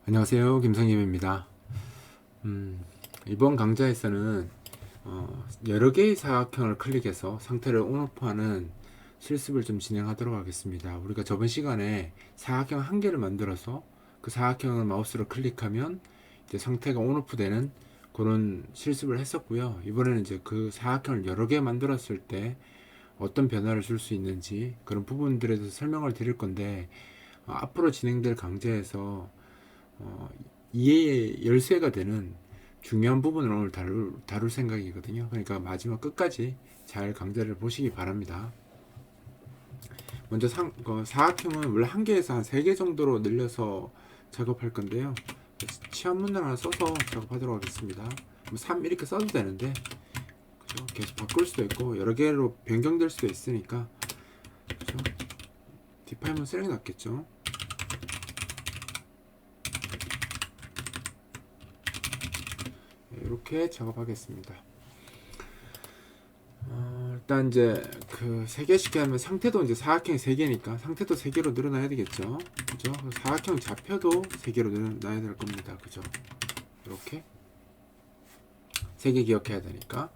안녕하세요, 김성임입니다. 이번 강좌에서는 여러 개의 사각형을 클릭해서 상태를 온오프하는 실습을 좀 진행하도록 하겠습니다. 우리가 저번 시간에 사각형 한 개를 만들어서 그 사각형을 마우스로 클릭하면 이제 상태가 온오프 되는 그런 실습을 했었고요. 이번에는 이제 그 사각형을 여러 개 만들었을 때 어떤 변화를 줄 수 있는지 그런 부분들에 대해서 설명을 드릴 건데, 앞으로 진행될 강좌에서 이해의 열쇠가 되는 중요한 부분을 오늘 다룰 생각이거든요. 그러니까 마지막 끝까지 잘 강좌를 보시기 바랍니다. 먼저 사각형은 원래 한 개에서 한 3개 정도로 늘려서 작업할 건데요. 치환문을 하나 써서 작업하도록 하겠습니다. 3 이렇게 써도 되는데, 그죠? 계속 바꿀 수도 있고 여러 개로 변경될 수도 있으니까, 그죠? 디파인만 쓰는 게 낫겠죠. 이렇게 작업하겠습니다. 일단 이제 그 3개씩 하면 상태도 이제 사각형이 3개니까 상태도 3개로 늘어나야 되겠죠. 그죠? 사각형 좌표도 3개로 늘어나야 될 겁니다. 그죠? 이렇게 3개 기억해야 되니까.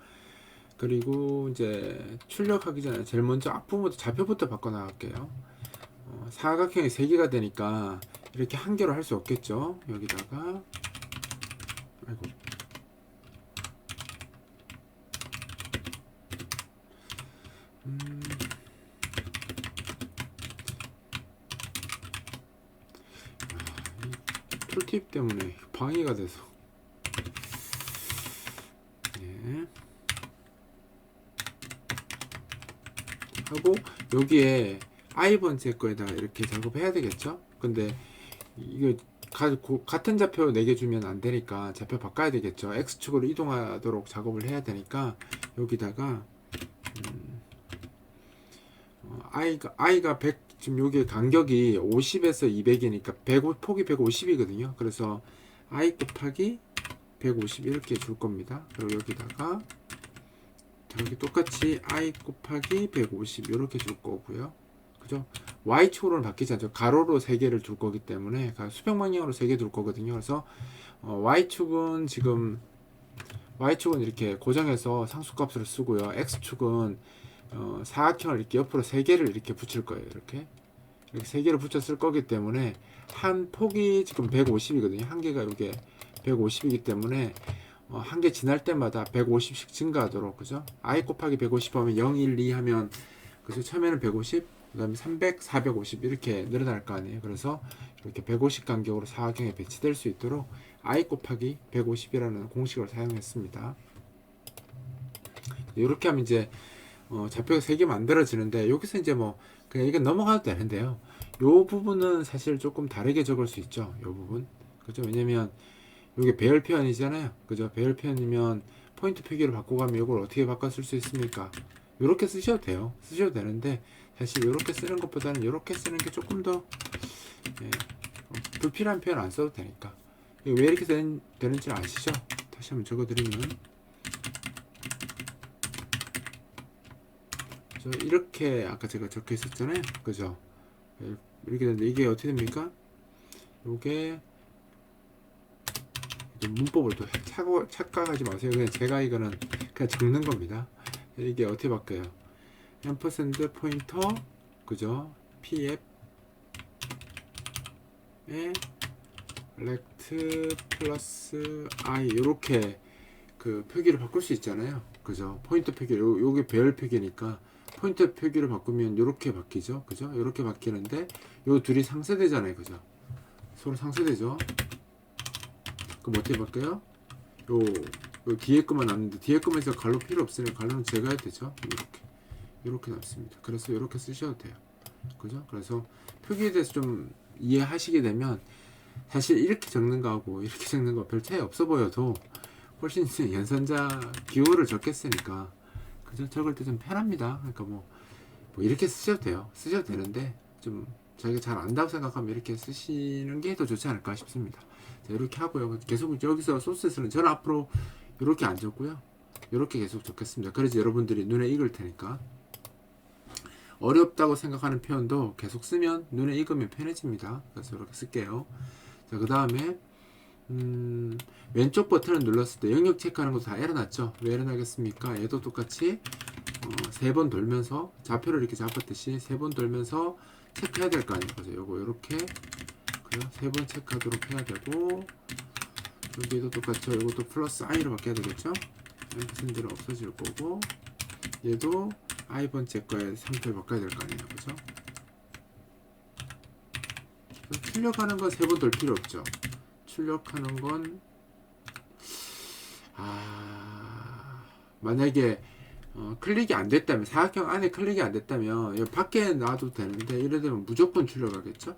그리고 이제 출력하기 전에 제일 먼저 앞부분부터 좌표부터 바꿔 나갈게요. 사각형이 3개가 되니까 이렇게 한 개로 할 수 없겠죠. 여기다가, 아이고, 툴팁 때문에 방해가 돼서. 예. 하고 여기에 i번째 거에다가 이렇게 작업해야 되겠죠. 근데 이거 같은 좌표 4개 주면 안 되니까 좌표 바꿔야 되겠죠. x축으로 이동하도록 작업을 해야 되니까 여기다가 i가 100, 지금 여기 간격이 50에서 200이니까 100, 폭이 150이거든요. 그래서 i 곱하기 150 이렇게 줄 겁니다. 그리고 여기다가 여기 똑같이 i 곱하기 150 이렇게 줄 거고요. 그죠? y축으로는 바뀌지 않죠. 가로로 3개를 둘 거기 때문에 수평 방향으로 3개 둘 거거든요. 그래서 y축은 지금 y축은 이렇게 고정해서 상수값으로 쓰고요. x축은 사각형을 이렇게 옆으로 3개를 이렇게 붙일 거예요. 이렇게 3개를 붙여 쓸 거기 때문에 한 폭이 지금 150이거든요. 한 개가 이게 150이기 때문에 한 개 지날 때마다 150씩 증가하도록, 그죠? i 곱하기 150 하면 0, 1, 2 하면, 그래서 처음에는 150, 그 다음에 300, 450 이렇게 늘어날 거 아니에요. 그래서 이렇게 150 간격으로 사각형에 배치될 수 있도록 i 곱하기 150이라는 공식을 사용했습니다. 이렇게 하면 이제 좌표가 3개 만들어지는데, 여기서 이제 뭐 그냥 이게 넘어가도 되는데요. 요 부분은 사실 조금 다르게 적을 수 있죠. 요 부분, 그죠? 왜냐면 이게 배열 표현이잖아요. 그죠? 배열 표현이면 포인트 표기를 바꿔가면 이걸 어떻게 바꿔 쓸 수 있습니까? 이렇게 쓰셔도 돼요. 쓰셔도 되는데 사실 이렇게 쓰는 것보다는 이렇게 쓰는 게 조금 더 불필요한 표현 안 써도 되니까. 왜 이렇게 되는지 아시죠? 다시 한번 적어드리면, 이렇게 아까 제가 적혀 있었잖아요. 그죠? 이렇게 되는데 이게 어떻게 됩니까? 이게 문법을 또 착각하지 마세요. 그냥 제가 이거는 그냥 적는 겁니다. 이게 어떻게 바뀌어요? 앰퍼샌드 포인터, 그죠? pf에 렉트 플러스 i 이렇게 그 표기를 바꿀 수 있잖아요. 그죠? 포인터 표기, 요게 배열 표기니까 포인터 표기를 바꾸면 이렇게 바뀌죠. 그죠? 이렇게 바뀌는데 요 둘이 상쇄되잖아요. 그죠? 서로 상쇄되죠. 그럼 어떻게 바뀌어요? 요 뒤에 것만 남는데 뒤에 것에서 갈로 필요 없으니까 갈로는 제거해야 되죠. 이렇게 남습니다. 그래서 이렇게 쓰셔도 돼요. 그죠? 그래서 표기에 대해서 좀 이해하시게 되면 사실 이렇게 적는 거하고 이렇게 적는 거 별 차이 없어 보여도 훨씬 연산자 기호를 적겠으니까, 그죠? 적을 때 좀 편합니다. 그러니까 뭐 이렇게 쓰셔도 돼요. 쓰셔도 되는데 좀 자기가 잘 안다고 생각하면 이렇게 쓰시는 게 더 좋지 않을까 싶습니다. 자, 이렇게 하고요. 계속 여기서 소스에서는 저는 앞으로 이렇게 안 적고요. 이렇게 계속 적겠습니다. 그래서 여러분들이 눈에 익을 테니까. 어렵다고 생각하는 표현도 계속 쓰면 눈에 익으면 편해집니다. 그래서 이렇게 쓸게요. 자, 그 다음에 왼쪽 버튼을 눌렀을 때 영역 체크하는 것도 다 에러 났죠. 왜 에러 나겠습니까? 얘도 똑같이 3번 돌면서 좌표를 이렇게 잡았듯이 3번 돌면서 체크해야 될 거 아닙니까? 요거 요렇게 그래요. 3번 체크하도록 해야 되고, 여기도 똑같죠. 이것도 플러스 i로 바뀌어야 되겠죠. 앰프샌드는 없어질 거고, 얘도 i번째 거의 상태를 바꿔야 될 거 아니에요, 그죠? 출력하는 건 3번 돌 필요 없죠. 출력하는 건 만약에 클릭이 안 됐다면, 사각형 안에 클릭이 안 됐다면 여기 밖에 놔도 되는데, 이래 되면 무조건 출력하겠죠.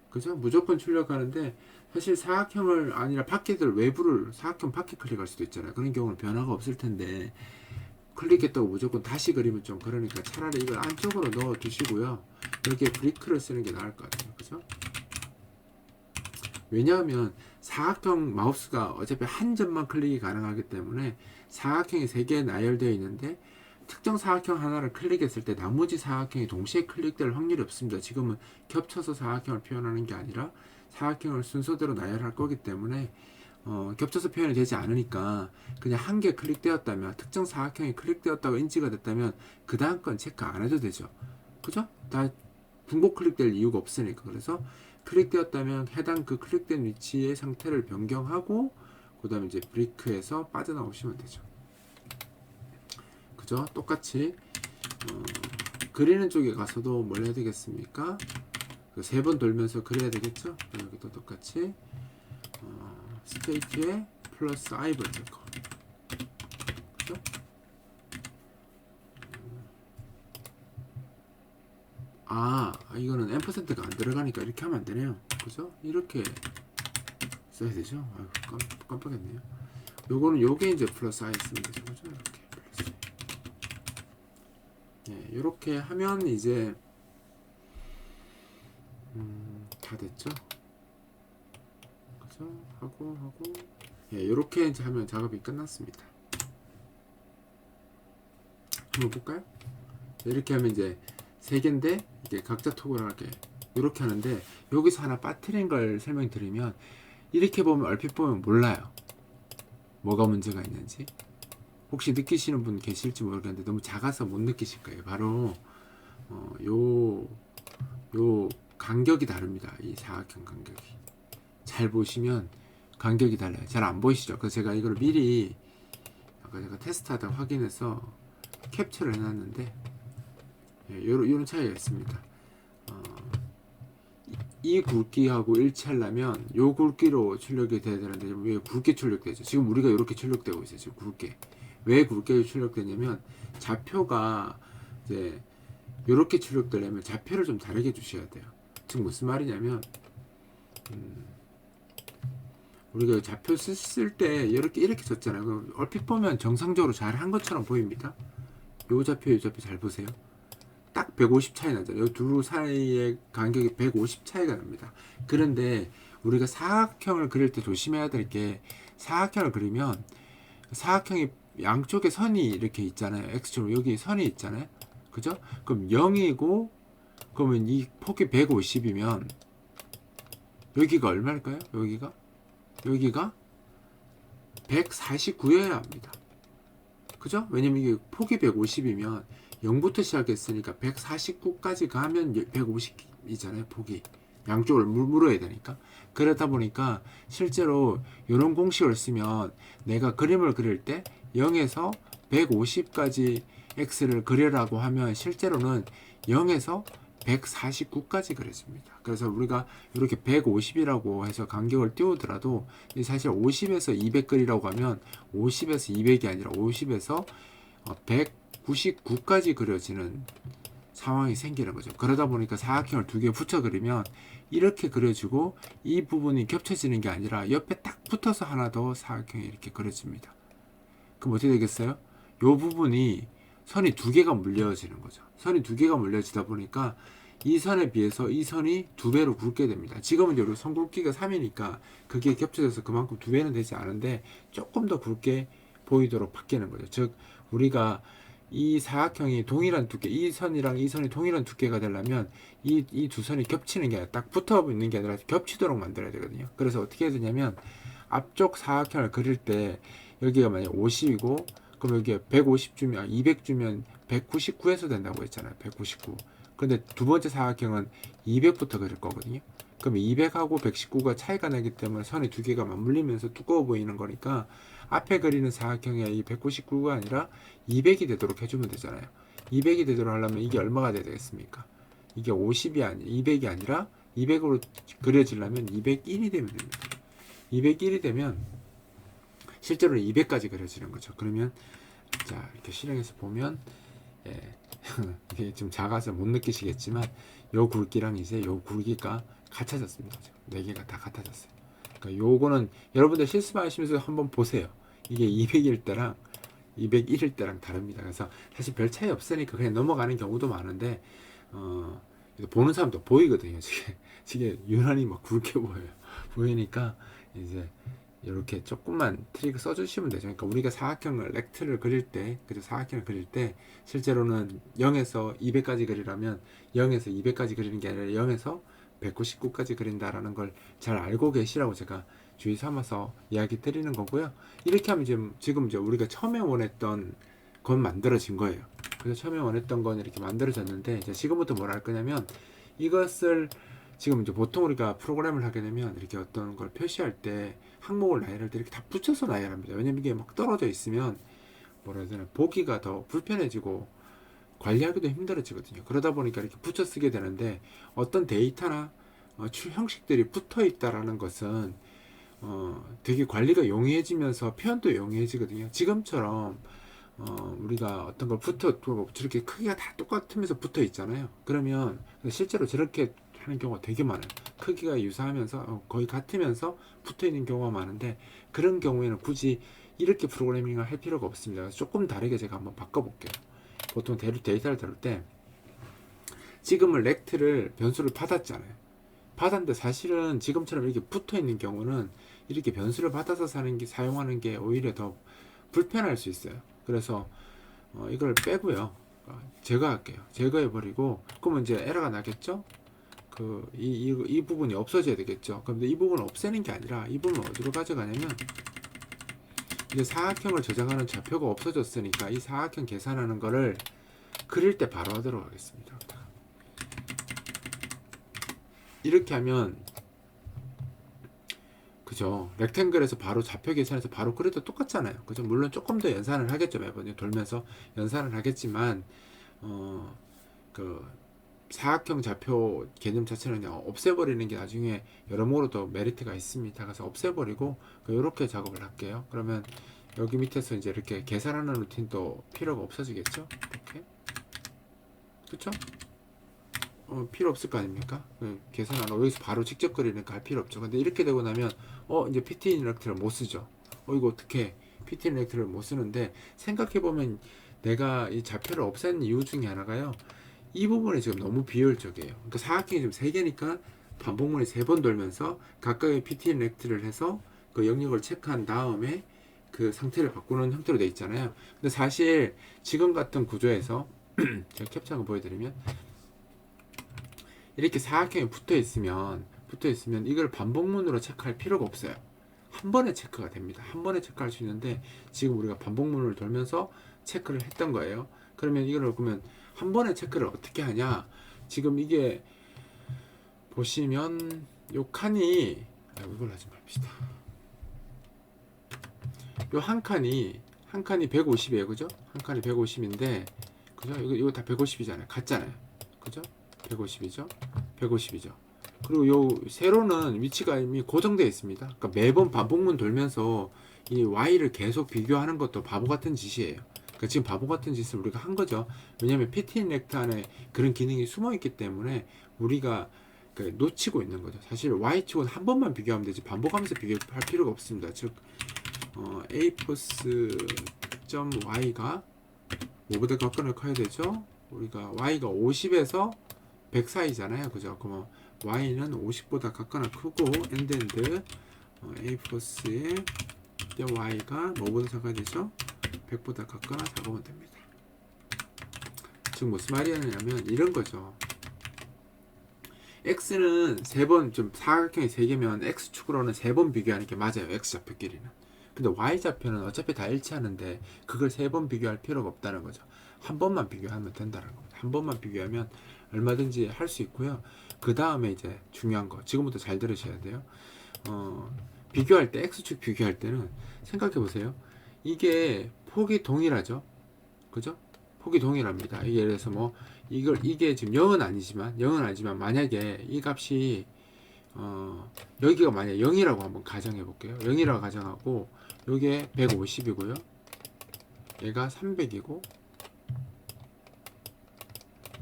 그죠? 무조건 출력하는데, 사실 사각형을 아니라 밖에들 외부를 사각형 밖에 클릭할 수도 있잖아요. 그런 경우는 변화가 없을 텐데, 클릭했다고 무조건 다시 그리면 좀 그러니까 차라리 이걸 안쪽으로 넣어 두시고요. 여기에 브리크를 쓰는 게 나을 것 같아요. 그죠? 왜냐하면 사각형 마우스가 어차피 한 점만 클릭이 가능하기 때문에, 사각형이 3개 나열되어 있는데 특정 사각형 하나를 클릭했을 때 나머지 사각형이 동시에 클릭될 확률이 없습니다. 지금은 겹쳐서 사각형을 표현하는 게 아니라 사각형을 순서대로 나열할 거기 때문에 겹쳐서 표현이 되지 않으니까, 그냥 한 개 클릭되었다면, 특정 사각형이 클릭되었다고 인지가 됐다면 그 다음 건 체크 안 해도 되죠. 그죠? 다 중복 클릭될 이유가 없으니까. 그래서 클릭되었다면 해당 그 클릭된 위치의 상태를 변경하고, 그 다음에 이제 브레이크에서 빠져나오시면 되죠. 그죠? 똑같이 그리는 쪽에 가서도 뭘 해야 되겠습니까? 그 3번 돌면서 그려야 되겠죠? 여기도 똑같이 스테이트에 플러스 i번 체크. 그죠? 이거는 앰퍼센트가 안 들어가니까 이렇게 하면 안 되네요. 그죠? 이렇게 써야 되죠? 아유, 깜빡했네요. 요거는 요게 이제 플러스 i 쓰면 되죠. 그죠? 이렇게 플러스. 예, 이렇게 하면 이제 다 됐죠? 그죠? 하고 예, 이렇게 이제 하면 작업이 끝났습니다. 한번 볼까요? 이렇게 하면 이제 3개인데 이게 각자 토글하게 이렇게 하는데, 여기서 하나 빠뜨린 걸 설명드리면, 이렇게 보면 얼핏 보면 몰라요. 뭐가 문제가 있는지. 혹시 느끼시는 분 계실지 모르겠는데 너무 작아서 못 느끼실 거예요. 바로 요 간격이 다릅니다. 이 사각형 간격이. 잘 보시면 간격이 달라요. 잘 안 보이시죠? 그래서 제가 이걸 미리 아까 제가 테스트하다 확인해서 캡처를 해놨는데, 예, 요런 차이가 있습니다. 이 굵기하고 일치하려면 요 굵기로 출력이 돼야 되는데, 왜 굵게 출력되죠? 지금 우리가 이렇게 출력되고 있어요. 지금 굵게. 왜 굵게 출력되냐면, 좌표가 이제 이렇게 출력되려면 좌표를 좀 다르게 주셔야 돼요. 지금 무슨 말이냐면, 우리가 좌표 쓸 때 이렇게 줬잖아요. 얼핏 보면 정상적으로 잘 한 것처럼 보입니다. 요 좌표 잘 보세요. 딱 150 차이 나죠. 이 둘 사이의 간격이 150 차이가 납니다. 그런데 우리가 사각형을 그릴 때 조심해야 될 게, 사각형을 그리면 사각형이 양쪽에 선이 이렇게 있잖아요. X축으로 여기 선이 있잖아요. 그죠? 그럼 0이고, 그러면 이 폭이 150이면 여기가 얼마일까요? 여기가 149여야 합니다. 그죠? 왜냐면 이게 폭이 150이면 0부터 시작했으니까 149까지 가면 150이잖아요. 폭이 양쪽을 물어야 되니까. 그러다 보니까 실제로 이런 공식을 쓰면, 내가 그림을 그릴 때 0에서 150까지 x를 그려라고 하면 실제로는 0에서 149까지 그려집니다. 그래서 우리가 이렇게 150이라고 해서 간격을 띄우더라도 사실 50에서 200 그리라고 하면 50에서 200이 아니라 50에서 199까지 그려지는 상황이 생기는 거죠. 그러다 보니까 사각형을 2개 붙여 그리면 이렇게 그려지고, 이 부분이 겹쳐지는 게 아니라 옆에 딱 붙어서 하나 더 사각형이 이렇게 그려집니다. 그럼 어떻게 되겠어요? 이 부분이 선이 2개가 물려지는 거죠. 선이 2개가 물려지다 보니까 이 선에 비해서 이 선이 2배로 굵게 됩니다. 지금은 여기 선 굵기가 3이니까 그게 겹쳐져서 그만큼 2배는 되지 않은데 조금 더 굵게 보이도록 바뀌는 거죠. 즉 우리가 이 사각형이 동일한 두께, 이 선이랑 이 선이 동일한 두께가 되려면 이 두 선이 겹치는 게 아니라 딱 붙어 있는 게 아니라 겹치도록 만들어야 되거든요. 그래서 어떻게 해야 되냐면 앞쪽 사각형을 그릴 때 여기가 만약 50이고 그럼 여기에 150 주면 200 주면 199에서 된다고 했잖아요. 199. 근데 두 번째 사각형은 200부터 그릴 거거든요. 그럼 200하고 119가 차이가 나기 때문에 선이 두 개가 맞물리면서 두꺼워 보이는 거니까 앞에 그리는 사각형이 이 199가 아니라 200이 되도록 해주면 되잖아요. 200이 되도록 하려면 이게 얼마가 돼야 되겠습니까? 이게 50이 아니 200이 아니라 200으로 그려지려면 201이 되면 됩니다. 201이 되면 실제로 200까지 그려지는 거죠. 그러면 자 이렇게 실행해서 보면 예, 이게 좀 작아서 못 느끼시겠지만 요 굵기랑 이제 요 굵기가 같아졌습니다. 네 개가 다 같아졌어요. 그러니까 요거는 여러분들 실습하시면서 한번 보세요. 이게 200일 때랑 201일 때랑 다릅니다. 그래서 사실 별 차이 없으니까 그냥 넘어가는 경우도 많은데 보는 사람도 보이거든요. 지게 유난히 막 굵게 보여요. 보이니까 이제 이렇게 조금만 트릭 써주시면 되죠. 그러니까 우리가 사각형을 렉트를 그릴 때, 그죠? 사각형을 그릴 때 실제로는 0에서 200까지 그리려면 0에서 200까지 그리는 게 아니라 0에서 199까지 그린다라는 걸 잘 알고 계시라고 제가 주의 삼아서 이야기 드리는 거고요. 이렇게 하면 지금 이제 우리가 처음에 원했던 건 만들어진 거예요. 그래서 처음에 원했던 건 이렇게 만들어졌는데 이제 지금부터 뭘 할 거냐면 이것을 지금 이제 보통 우리가 프로그램을 하게 되면 이렇게 어떤 걸 표시할 때 항목을 나열할 때 이렇게 다 붙여서 나열합니다. 왜냐면 이게 막 떨어져 있으면 뭐라 해야 되나 보기가 더 불편해지고 관리하기도 힘들어지거든요. 그러다 보니까 이렇게 붙여 쓰게 되는데 어떤 데이터나 형식들이 붙어 있다라는 것은 되게 관리가 용이해지면서 표현도 용이해지거든요. 지금처럼 우리가 어떤 걸 저렇게 크기가 다 똑같으면서 붙어 있잖아요. 그러면 실제로 저렇게 하는 경우가 되게 많아요. 크기가 유사하면서 거의 같으면서 붙어 있는 경우가 많은데 그런 경우에는 굳이 이렇게 프로그래밍을 할 필요가 없습니다. 그래서 조금 다르게 제가 한번 바꿔볼게요. 보통 데이터를 다룰 때 지금은 렉트를 변수를 받았잖아요. 받았는데 사실은 지금처럼 이렇게 붙어 있는 경우는 이렇게 변수를 받아서 사용하는 게 오히려 더 불편할 수 있어요. 그래서 이걸 빼고요. 제거할게요. 제거해버리고 그러면 이제 에러가 나겠죠? 이 부분이 없어져야 되겠죠. 그런데 이 부분을 없애는 게 아니라 이 부분을 어디로 가져가냐면 이제 사각형을 저장하는 좌표가 없어졌으니까 이 사각형 계산하는 거를 그릴 때 바로 하도록 하겠습니다. 이렇게 하면 그죠? 렉탱글에서 바로 좌표 계산해서 바로 그려도 똑같잖아요. 그죠? 물론 조금 더 연산을 하겠죠. 매번 돌면서 연산을 하겠지만 그 사각형 좌표 개념 자체는 그냥 없애버리는 게 나중에 여러모로 더 메리트가 있습니다. 그래서 없애버리고 이렇게 작업을 할게요. 그러면 여기 밑에서 이제 이렇게 계산하는 루틴도 필요가 없어지겠죠? 이렇게 그쵸? 필요 없을 거 아닙니까? 계산 안 하고 여기서 바로 직접 그리니까 할 필요 없죠. 근데 이렇게 되고 나면 이제 PT 인렉트를 못 쓰죠. 이거 어떻게 PT 인렉트를 못 쓰는데 생각해보면 내가 이 좌표를 없앤 이유 중에 하나가요. 이 부분이 지금 너무 비효율적이에요. 그러니까 사각형이 지금 3개니까 반복문이 3번 돌면서 각각의 PT 인렉트를 해서 그 영역을 체크한 다음에 그 상태를 바꾸는 형태로 되어 있잖아요. 근데 사실 지금 같은 구조에서 제가 캡처한 거 보여드리면 이렇게 사각형이 붙어 있으면 이걸 반복문으로 체크할 필요가 없어요. 한 번에 체크가 됩니다. 한 번에 체크할 수 있는데 지금 우리가 반복문을 돌면서 체크를 했던 거예요. 그러면 이걸 그러면 한 번에 체크를 어떻게 하냐? 지금 이게 보시면 요 칸이 이걸 하지 맙시다. 요 한 칸이 150이에요. 그죠? 한 칸이 150인데 그죠? 이거 다 150이잖아요. 같잖아요. 그죠? 150이죠. 150이죠. 그리고 요 세로는 위치가 이미 고정되어 있습니다. 그러니까 매번 반복문 돌면서 이 Y를 계속 비교하는 것도 바보 같은 짓이에요. 그러니까 지금 바보 같은 짓을 우리가 한 거죠. 왜냐하면 PT 인렉트 안에 그런 기능이 숨어 있기 때문에 우리가 놓치고 있는 거죠. 사실 Y축은 한 번만 비교하면 되지 반복하면서 비교할 필요가 없습니다. 즉 aforce.y가 뭐보다 각각을 커야 되죠. 우리가 y가 50에서 100 사이잖아요. 그죠? 그럼 y는 50보다 각각을 크고 and aforce의 y가 뭐보다 작아야 되죠? 100보다 각각을 작으면 됩니다. 즉 무슨 말이냐면 이런 거죠. x는 세 번, 좀 사각형이 세 개면 x축으로는 세 번 비교하는 게 맞아요. x좌표끼리는. 근데 y좌표는 어차피 다 일치하는데 그걸 세 번 비교할 필요가 없다는 거죠. 한 번만 비교하면 된다는 겁니다. 한 번만 비교하면 얼마든지 할 수 있고요. 그 다음에 이제 중요한 거, 지금부터 잘 들으셔야 돼요. 비교할 때, x축 비교할 때는 생각해 보세요. 이게 폭이 동일하죠. 그죠? 폭이 동일합니다. 이게 예를 들어서 뭐 이게 지금 0은 아니지만 만약에 이 값이 여기가 만약 0이라고 한번 가정해 볼게요. 0이라고 가정하고 요게 150이고요. 얘가 300이고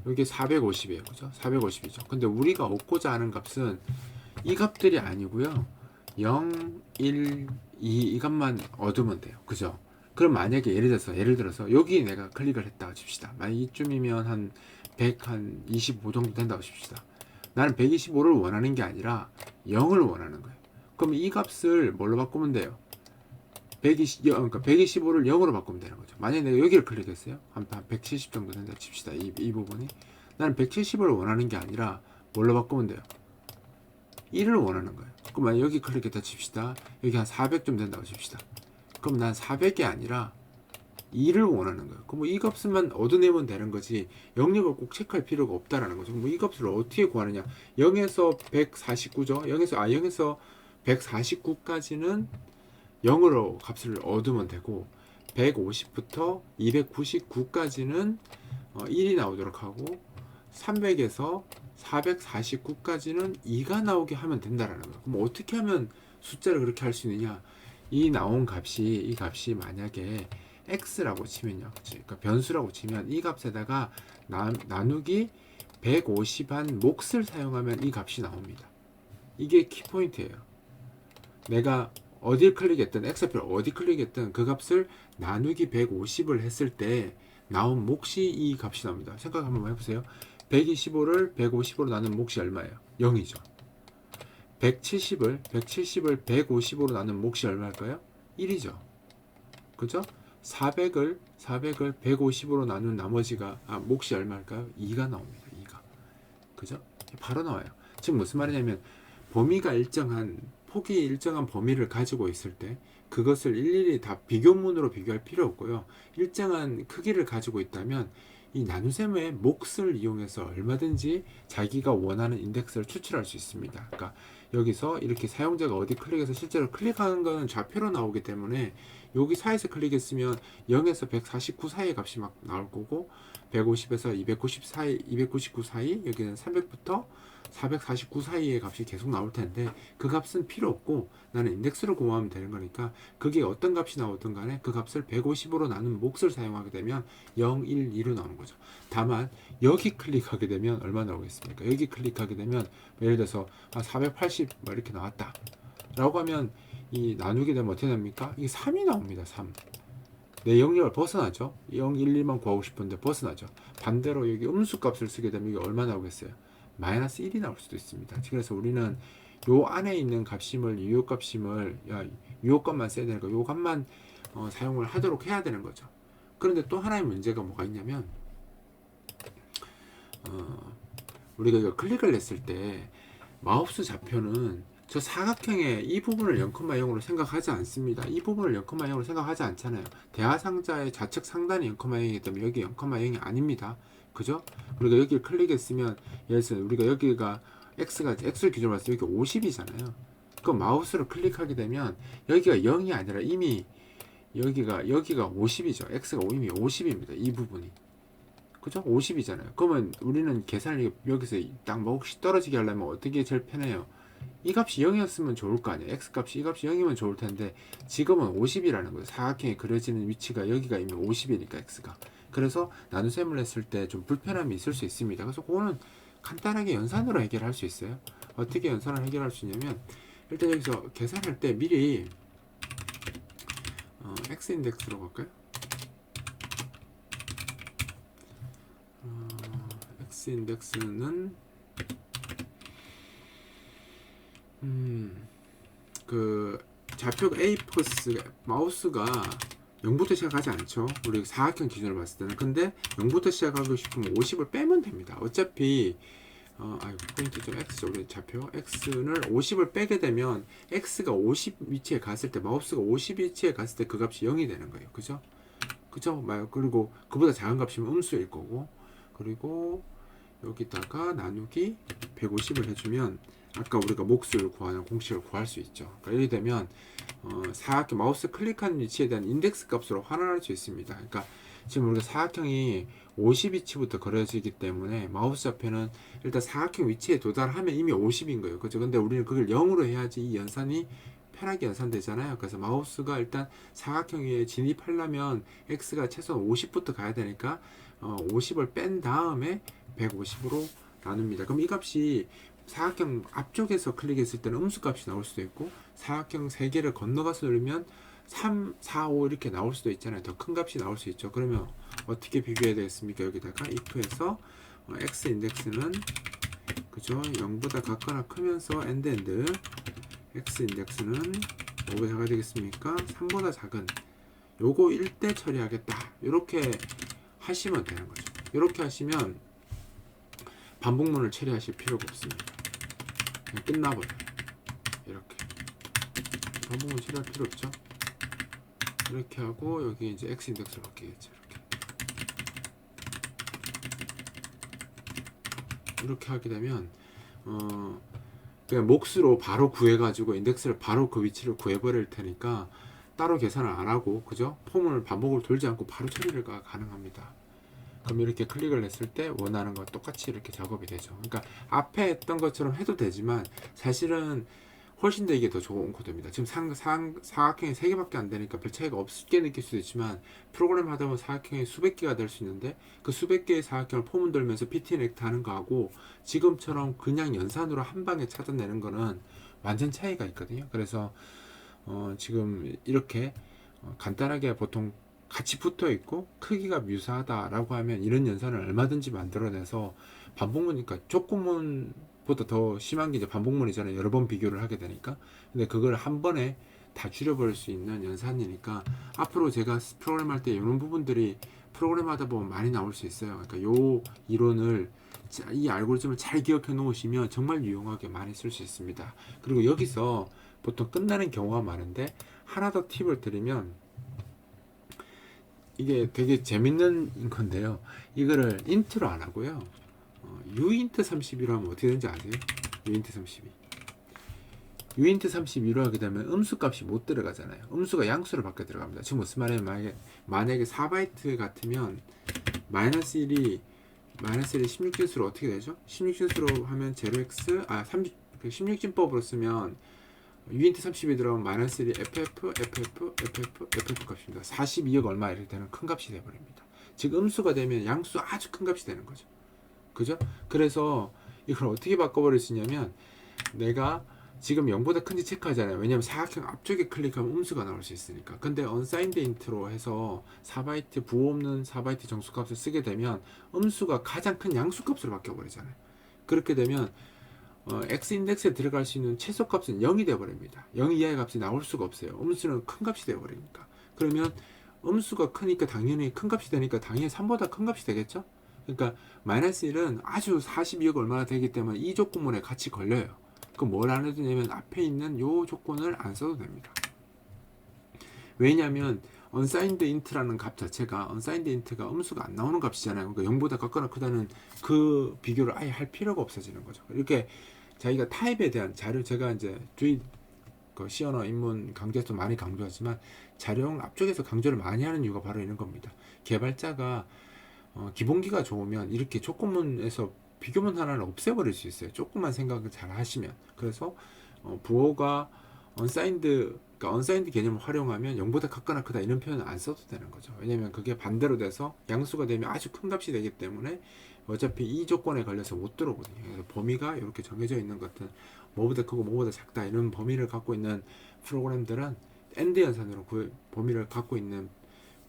요게 450이에요. 그죠? 450이죠. 근데 우리가 얻고자 하는 값은 이 값들이 아니고요. 0, 1, 2 이 값만 얻으면 돼요. 그죠? 그럼 만약에 예를 들어서 여기 내가 클릭을 했다고 칩시다. 만약 이쯤이면 한 125 정도 된다고 칩시다. 나는 125를 원하는 게 아니라 0을 원하는 거예요. 그럼 이 값을 뭘로 바꾸면 돼요? 그러니까 125를 0으로 바꾸면 되는 거죠. 만약에 내가 여기를 클릭했어요. 한 170 정도 된다 칩시다. 이 부분이. 나는 170을 원하는 게 아니라 뭘로 바꾸면 돼요? 1을 원하는 거예요. 그럼 만약 여기 클릭했다 칩시다. 여기 한 400좀 된다고 칩시다. 그럼 난 400이 아니라 2를 원하는 거예요. 그럼 뭐 이 값만 얻어내면 되는 거지 영역을 꼭 체크할 필요가 없다라는 거죠. 뭐 이 값을 어떻게 구하느냐? 0에서 149죠. 0에서 149까지는 0으로 값을 얻으면 되고 150부터 299까지는 1이 나오도록 하고 300에서 449까지는 2가 나오게 하면 된다라는 거예요. 그럼 어떻게 하면 숫자를 그렇게 할 수 있느냐? 이 값이 만약에 x라고 치면요. 그러니까 변수라고 치면 이 값에다가 나누기 150한 몫을 사용하면 이 값이 나옵니다. 이게 키포인트예요. 내가 어딜 클릭했든 x표를 어디 클릭했든 그 값을 나누기 150을 했을 때 나온 몫이 이 값이 나옵니다. 생각 한번 해보세요. 125를 150으로 나눈 몫이 얼마예요? 0이죠. 170을 150으로 나눈 몫이 얼마일까요? 1이죠. 그죠? 400을 150으로 나눈 나머지가 몫이 얼마일까요? 2가 나옵니다. 2가. 그죠? 바로 나와요. 지금 무슨 말이냐면 폭이 일정한 범위를 가지고 있을 때 그것을 일일이 다 비교문으로 비교할 필요 없고요. 일정한 크기를 가지고 있다면 이 나눗셈의 몫을 이용해서 얼마든지 자기가 원하는 인덱스를 추출할 수 있습니다. 그러니까 여기서 이렇게 사용자가 어디 클릭해서 실제로 클릭하는 거는 좌표로 나오기 때문에 여기 사이에서 클릭했으면 0에서 149 사이의 값이 막 나올 거고 150에서 299 사이 여기는 300부터 449 사이의 값이 계속 나올 텐데 그 값은 필요 없고 나는 인덱스를 구하면 되는 거니까 그게 어떤 값이 나오든 간에 그 값을 150으로 나눈 몫을 사용하게 되면 0, 1, 2로 나오는 거죠. 다만 여기 클릭하게 되면 얼마 나오겠습니까? 여기 클릭하게 되면 예를 들어서 480 이렇게 나왔다 라고 하면 이 나누게 되면 어떻게 됩니까? 이게 3이 나옵니다. 3. 내 영역을 벗어나죠. 0, 1, 2만 구하고 싶은데 벗어나죠. 반대로 여기 음수 값을 쓰게 되면 이게 얼마 나오겠어요? 마이너스 1이 나올 수도 있습니다. 그래서 우리는 요 안에 있는 값임을 유효값만 써야 되는 거, 요 값만 사용을 하도록 해야 되는 거죠. 그런데 또 하나의 문제가 뭐가 있냐면 우리가 이거 클릭을 했을 때 마우스 좌표는 저 사각형의 이 부분을 0,0으로 생각하지 않습니다. 이 부분을 0,0으로 생각하지 않잖아요. 대하상자의 좌측 상단이 0,0이기 때문에 여기 0,0이 아닙니다. 그죠? 우리가 여기를 클릭했으면 예를 들어서 우리가 여기가 x를 기준으로 봤을 때 여기 50이잖아요. 그 마우스를 클릭하게 되면 여기가 0이 아니라 이미 여기가 50이죠. x가 이미 50입니다. 이 부분이. 그죠? 50이잖아요. 그러면 우리는 계산을 여기서 딱 혹시 떨어지게 하려면 어떻게 제일 편해요? 이 값이 0이었으면 좋을 거 아니에요. x값이 이 값이 0이면 좋을 텐데 지금은 50이라는 거예요. 사각형이 그려지는 위치가 여기가 이미 50이니까 x가. 그래서 나눗셈을 했을 때 좀 불편함이 있을 수 있습니다. 그래서 그거는 간단하게 연산으로 해결할 수 있어요. 어떻게 연산을 해결할 수 있냐면 일단 여기서 계산할 때 미리 x 인덱스로 갈까요? x 인덱스는 그 좌표가 A 포스 마우스가 0부터 시작하지 않죠. 우리 사각형 기준으로 봤을 때는. 근데 0부터 시작하고 싶으면 50을 빼면 됩니다. 어차피 포인트 좀 X 우리 좌표 X를 50을 빼게 되면 X가 50 위치에 갔을 때 마우스가 50 위치에 갔을 때 그 값이 0이 되는 거예요. 그죠? 그죠? 그리고 그보다 작은 값이면 음수일 거고, 그리고 여기다가 나누기 150을 해주면 아까 우리가 몫을 구하는 공식을 구할 수 있죠. 그러니까 이렇게 되면 사각형 마우스 클릭한 위치에 대한 인덱스 값으로 환원할 수 있습니다. 그러니까 지금 우리가 사각형이 50위치부터 그려지기 때문에 마우스 앞에는 일단 사각형 위치에 도달하면 이미 50인 거예요. 그죠? 근데 우리는 그걸 0으로 해야지 이 연산이 편하게 연산되잖아요. 그래서 마우스가 일단 사각형 위에 진입하려면 x가 최소한 50부터 가야 되니까 50을 뺀 다음에 150으로 나눕니다. 그럼 이 값이 사각형 앞쪽에서 클릭했을 때는 음수 값이 나올 수도 있고, 사각형 3개를 건너가서 누르면 3, 4, 5 이렇게 나올 수도 있잖아요. 더 큰 값이 나올 수 있죠. 그러면 어떻게 비교해야 되겠습니까? 여기다가 if에서 x 인덱스는 그죠? 0보다 같거나 크면서 end x 인덱스는 뭐가 작아야 되겠습니까? 3보다 작은 요거 1대 처리하겠다. 이렇게 하시면 되는 거죠. 이렇게 하시면 반복문을 처리하실 필요가 없습니다. 그냥 끝나버려요. 이렇게 반복문 처리할 필요 없죠. 이렇게 하고 여기 이제 x 인덱스로 바뀌겠죠. 이렇게 하게 되면 그냥 몫으로 바로 구해가지고 인덱스를 바로 그 위치를 구해버릴 테니까 따로 계산을 안 하고, 그죠? 폼을 반복으로 돌지 않고 바로 처리가 가능합니다. 그럼 이렇게 클릭을 했을 때 원하는 거 똑같이 이렇게 작업이 되죠. 그러니까 앞에 했던 것처럼 해도 되지만 사실은 훨씬 더 이게 더 좋은 코드입니다. 지금 사각형이 3개밖에 안 되니까 별 차이가 없게 느낄 수도 있지만, 프로그램 하다 보면 사각형이 수백 개가 될 수 있는데 그 수백 개의 사각형을 폼을 돌면서 PT넥트 하는 거하고 지금처럼 그냥 연산으로 한 방에 찾아내는 거는 완전 차이가 있거든요. 그래서 지금 이렇게 간단하게 보통 같이 붙어 있고 크기가 유사하다라고 하면 이런 연산을 얼마든지 만들어내서 반복문이니까 조금문보다 더 심한 게 이제 반복문이잖아요. 여러 번 비교를 하게 되니까. 근데 그걸 한 번에 다 줄여버릴 수 있는 연산이니까 앞으로 제가 프로그램 할 때 이런 부분들이 프로그램 하다 보면 많이 나올 수 있어요. 그러니까 요 이론을 이 알고리즘을 잘 기억해 놓으시면 정말 유용하게 많이 쓸 수 있습니다. 그리고 여기서 보통 끝나는 경우가 많은데 하나 더 팁을 드리면, 이게 되게 재밌는 건데요. 이거를 인트로 안 하고요. uint 32로 하면 어떻게 되는지 아세요? uint 32. uint 32로 하게 되면 음수 값이 못 들어가잖아요. 음수가 양수로 바뀌어 들어갑니다. 지금 무슨 말이냐면 만약에 4바이트 같으면 마이너스 1이 16진수로 어떻게 되죠? 16진수로 하면 0x 16진법으로 쓰면 uint 30이 들어가면 마이너스 1이 ff 값입니다. 42억 얼마 이렇게 되는 큰 값이 되어버립니다. 즉 음수가 되면 양수 아주 큰 값이 되는 거죠. 그죠? 그래서 이걸 어떻게 바꿔버릴 수 있냐면, 내가 지금 0보다 큰지 체크하잖아요. 왜냐면 사각형 앞쪽에 클릭하면 음수가 나올 수 있으니까. 근데 unsigned int로 해서 4바이트 부호 없는 4바이트 정수값을 쓰게 되면 음수가 가장 큰 양수값으로 바뀌어버리잖아요. 그렇게 되면 x 인덱스에 들어갈 수 있는 최소값은 0이 되어버립니다. 0 이하의 값이 나올 수가 없어요. 음수는 큰 값이 되어버리니까. 그러면 음수가 크니까 당연히 큰 값이 되니까 당연히 3보다 큰 값이 되겠죠? 그러니까 마이너스 1은 아주 42억 얼마나 되기 때문에 이 조건문에 같이 걸려요. 그럼 뭘 안 해도 되냐면 앞에 있는 요 조건을 안 써도 됩니다. 왜냐하면 unsigned int라는 값 자체가 unsigned int가 음수가 안 나오는 값이잖아요. 그러니까 0보다 작거나 크다는 그 비교를 아예 할 필요가 없어지는 거죠. 이렇게 자기가 타입에 대한 자료, 제가 이제 주의 C 언어 입문 강좌에서 많이 강조하지만 자료형 앞쪽에서 강조를 많이 하는 이유가 바로 이런 겁니다. 개발자가 기본기가 좋으면 이렇게 조건문에서 비교문 하나를 없애버릴 수 있어요. 조금만 생각을 잘 하시면. 그래서 부호가 unsigned 개념을 활용하면 0보다 같거나 크다 이런 표현은 안 써도 되는 거죠. 왜냐면 그게 반대로 돼서 양수가 되면 아주 큰 값이 되기 때문에 어차피 이 조건에 걸려서 못 들어오거든요. 그래서 범위가 이렇게 정해져 있는 것들, 뭐보다 크고 뭐보다 작다 이런 범위를 갖고 있는 프로그램들은 엔드 연산으로 그 범위를 갖고 있는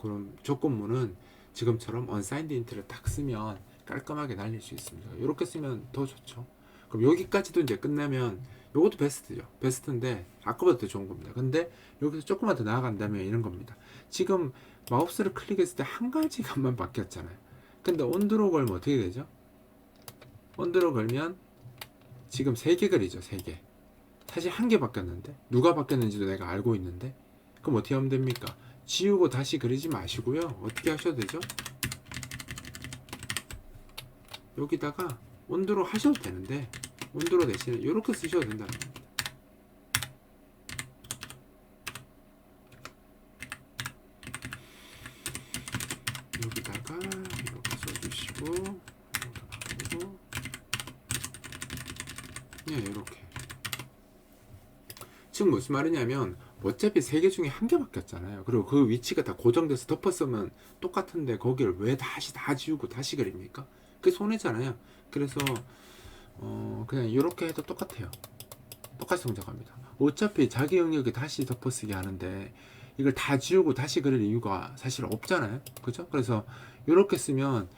그런 조건문은 지금처럼 unsigned int를 딱 쓰면 깔끔하게 날릴 수 있습니다. 이렇게 쓰면 더 좋죠. 그럼 여기까지도 이제 끝나면 요것도 베스트죠. 베스트인데 아까보다 더 좋은 겁니다. 근데 여기서 조금만 더 나아간다면 이런 겁니다. 지금 마우스를 클릭했을 때 한 가지 값만 바뀌었잖아요. 근데 온도로 걸면 어떻게 되죠? 온도로 걸면 지금 3개 그리죠. 3개. 사실 한 개 바뀌었는데 누가 바뀌었는지도 내가 알고 있는데 그럼 어떻게 하면 됩니까? 지우고 다시 그리지 마시고요. 어떻게 하셔도 되죠? 여기다가 온도로 하셔도 되는데 온도로 대신에 이렇게 쓰셔도 된다는 겁니다. 여기다가 이렇게 써주시고 그리고 네, 이렇게. 지금 무슨 말이냐면 어차피 3개 중에 한 개 바뀌었잖아요. 그리고 그 위치가 다 고정돼서 덮었으면 똑같은데 거기를 왜 다시 다 지우고 다시 그립니까? 그게 손해잖아요. 그래서 그냥 이렇게 해도 똑같아요. 똑같이 동작합니다. 어차피 자기 영역에 다시 덮어쓰기 하는데 이걸 다 지우고 다시 그릴 이유가 사실 없잖아요. 그죠? 그래서 이렇게 쓰면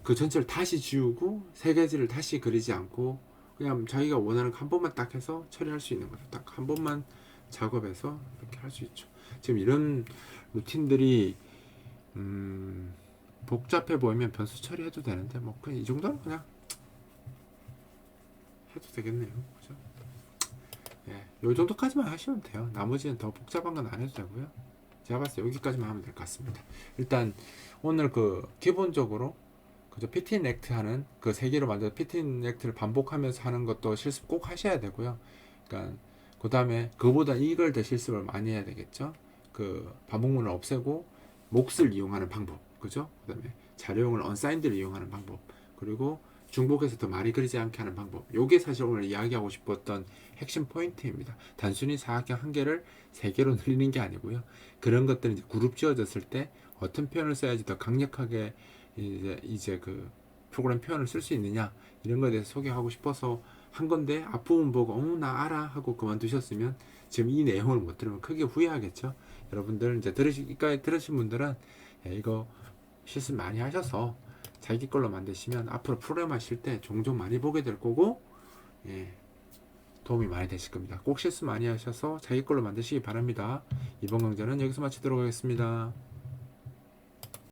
그 전체를 다시 지우고 3개지를 다시 그리지 않고 그냥 자기가 원하는 거 한 번만 딱 해서 처리할 수 있는 거죠. 딱 한 번만 작업해서 이렇게 할 수 있죠. 지금 이런 루틴들이 복잡해 보이면 변수 처리해도 되는데 뭐 그냥 이 정도는 그냥 해도 되겠네요. 그죠? 예, 요 정도까지만 하시면 돼요. 나머지는 더 복잡한 건 안 해도 되고요. 제가 봤을 때 여기까지만 하면 될 것 같습니다. 일단 오늘 그 기본적으로 그저 피팅 액트 하는 그 3개로 만든 피팅 액트를 반복하면서 하는 것도 실습 꼭 하셔야 되고요. 그러니까 그 다음에 그보다 이걸 더 실습을 많이 해야 되겠죠. 그 반복문을 없애고 몫을 이용하는 방법, 그죠? 그 다음에 자료용을 언사인드를 이용하는 방법, 그리고 중복해서 더 많이 그리지 않게 하는 방법. 요게 사실 오늘 이야기하고 싶었던 핵심 포인트입니다. 단순히 사각형 한 개를 3개로 늘리는 게 아니고요. 그런 것들은 이제 그룹 지어졌을 때 어떤 표현을 써야지 더 강력하게 이제 그 프로그램 표현을 쓸 수 있느냐 이런 거에 대해서 소개하고 싶어서 한 건데 앞부분 보고 나 알아 하고 그만두셨으면 지금 이 내용을 못 들으면 크게 후회하겠죠. 여러분들 이제 들으신 분들은 이거 실습 많이 하셔서 자기 걸로 만드시면 앞으로 프로그램 하실 때 종종 많이 보게 될 거고 도움이 많이 되실 겁니다. 꼭 실습 많이 하셔서 자기 걸로 만드시기 바랍니다. 이번 강좌는 여기서 마치도록 하겠습니다.